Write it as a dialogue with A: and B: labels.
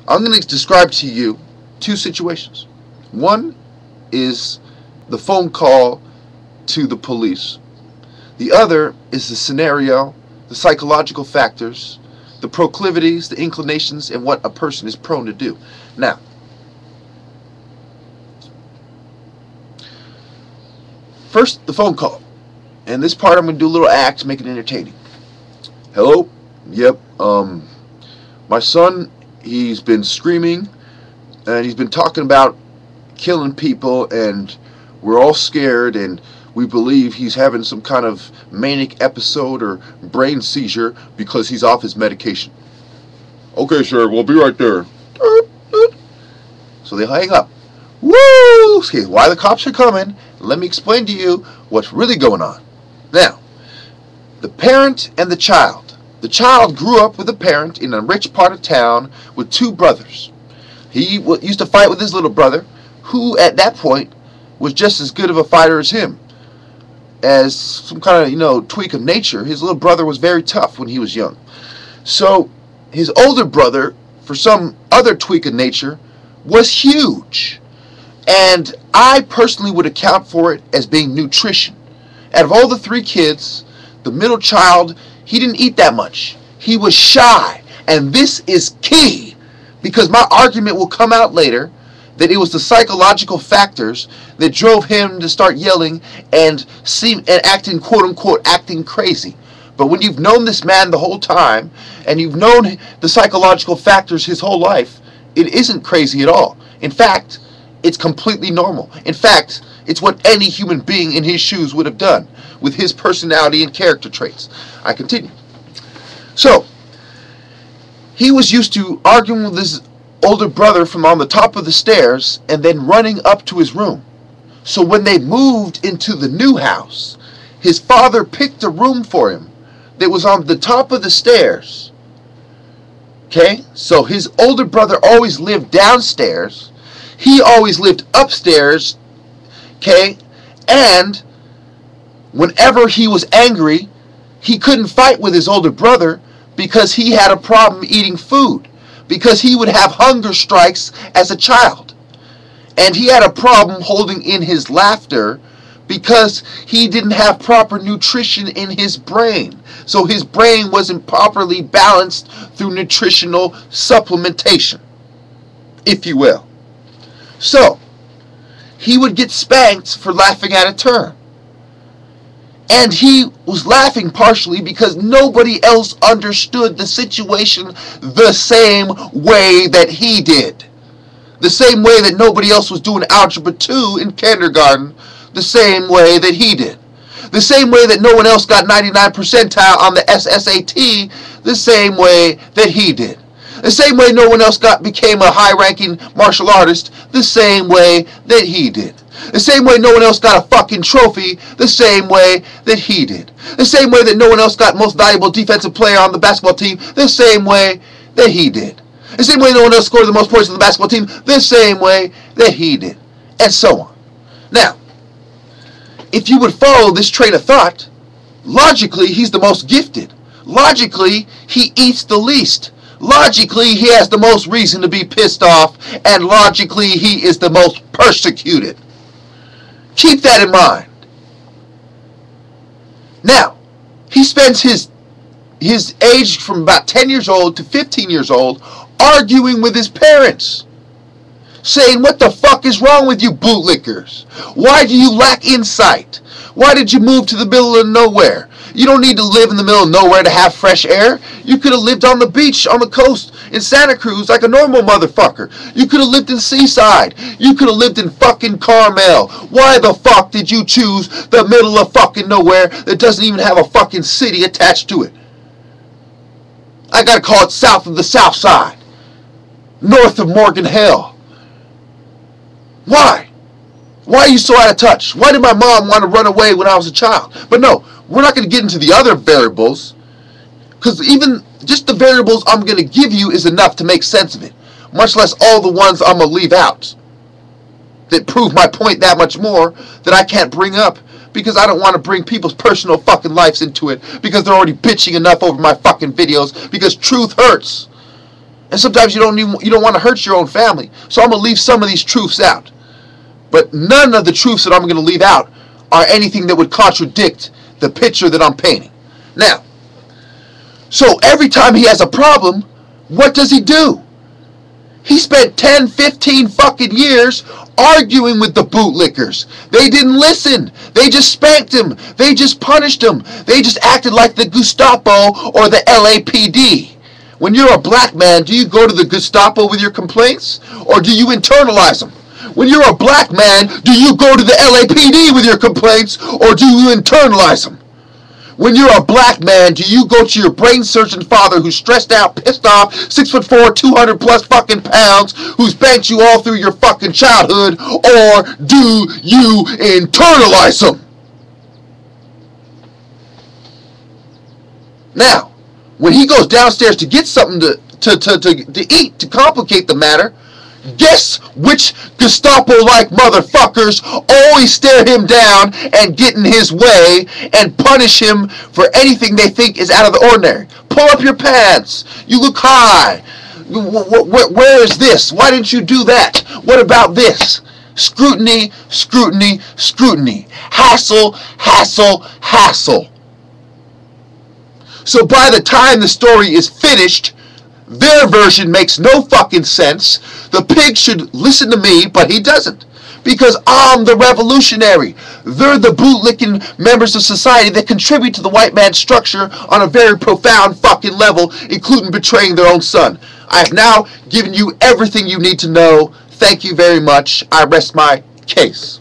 A: I'm going to describe to you two situations. One is the phone call to the police. The other is the scenario, the psychological factors, the proclivities, the inclinations, and what a person is prone to do. Now, first, the phone call. And this part I'm going to do a little act to make it entertaining. Hello? Yep. My son, he's been screaming, and he's been talking about killing people, and we're all scared, and we believe he's having some kind of manic episode or brain seizure because he's off his medication. Okay, sir, we'll be right there. So they hang up. Woo! Okay, why the cops are coming, let me explain to you what's really going on. Now, the parent and the child. The child grew up with a parent in a rich part of town with two brothers. He used to fight with his little brother, who at that point was just as good of a fighter as him. As some kind of, tweak of nature, his little brother was very tough when he was young. So his older brother, for some other tweak of nature, was huge. And I personally would account for it as being nutrition. Out of all the three kids, the middle child, he didn't eat that much. He was shy. And this is key, because my argument will come out later that it was the psychological factors that drove him to start yelling and acting, quote unquote, acting crazy. But when you've known this man the whole time, and you've known the psychological factors his whole life, it isn't crazy at all. In fact, it's completely normal. In fact, it's what any human being in his shoes would have done with his personality and character traits. I continue. So, he was used to arguing with his older brother from on the top of the stairs and then running up to his room. So when they moved into the new house, his father picked a room for him that was on the top of the stairs. Okay? So his older brother always lived downstairs. He always lived upstairs. Okay? And whenever he was angry, he couldn't fight with his older brother because he had a problem eating food. Because he would have hunger strikes as a child. And he had a problem holding in his laughter because he didn't have proper nutrition in his brain. So his brain wasn't properly balanced through nutritional supplementation, if you will. So, he would get spanked for laughing at a turn. And he was laughing partially because nobody else understood the situation the same way that he did. The same way that nobody else was doing Algebra 2 in kindergarten, the same way that he did. The same way that no one else got 99 percentile on the SSAT, the same way that he did. The same way no one else became a high-ranking martial artist, the same way that he did. The same way no one else got a fucking trophy, the same way that he did. The same way that no one else got most valuable defensive player on the basketball team, the same way that he did. The same way no one else scored the most points on the basketball team, the same way that he did. And so on. Now, if you would follow this train of thought, logically he's the most gifted. Logically, he eats the least. Logically, he has the most reason to be pissed off, and logically, he is the most persecuted. Keep that in mind. Now, he spends his age from about 10 years old to 15 years old arguing with his parents, saying, what the fuck is wrong with you bootlickers? Why do you lack insight? Why did you move to the middle of nowhere? You don't need to live in the middle of nowhere to have fresh air. You could have lived on the beach, on the coast, in Santa Cruz like a normal motherfucker. You could have lived in Seaside. You could have lived in fucking Carmel. Why the fuck did you choose the middle of fucking nowhere that doesn't even have a fucking city attached to it? I gotta call it south of the South Side. North of Morgan Hill. Why? Why are you so out of touch? Why did my mom want to run away when I was a child? But no, we're not going to get into the other variables, because even just the variables I'm going to give you is enough to make sense of it, much less all the ones I'm going to leave out that prove my point that much more that I can't bring up, because I don't want to bring people's personal fucking lives into it, because they're already bitching enough over my fucking videos, because truth hurts. And sometimes you don't want to hurt your own family. So I'm going to leave some of these truths out. But none of the truths that I'm going to leave out are anything that would contradict the picture that I'm painting. Now, so every time he has a problem, what does he do? He spent 10, 15 fucking years arguing with the bootlickers. They didn't listen. They just spanked him. They just punished him. They just acted like the Gestapo or the LAPD. When you're a black man, do you go to the Gestapo with your complaints? Or do you internalize them? When you're a black man, do you go to the LAPD with your complaints? Or do you internalize them? When you're a black man, do you go to your brain surgeon father who's stressed out, pissed off, 6'4", 200 plus fucking pounds, who's spanked you all through your fucking childhood, or do you internalize them? Now, when he goes downstairs to get something to eat, to complicate the matter, guess which Gestapo-like motherfuckers always stare him down and get in his way and punish him for anything they think is out of the ordinary. Pull up your pants. You look high. Where is this? Why didn't you do that? What about this? Scrutiny, scrutiny, scrutiny. Hassle, hassle, hassle. So by the time the story is finished, their version makes no fucking sense. The pig should listen to me, but he doesn't. Because I'm the revolutionary. They're the bootlicking members of society that contribute to the white man's structure on a very profound fucking level, including betraying their own son. I have now given you everything you need to know. Thank you very much. I rest my case.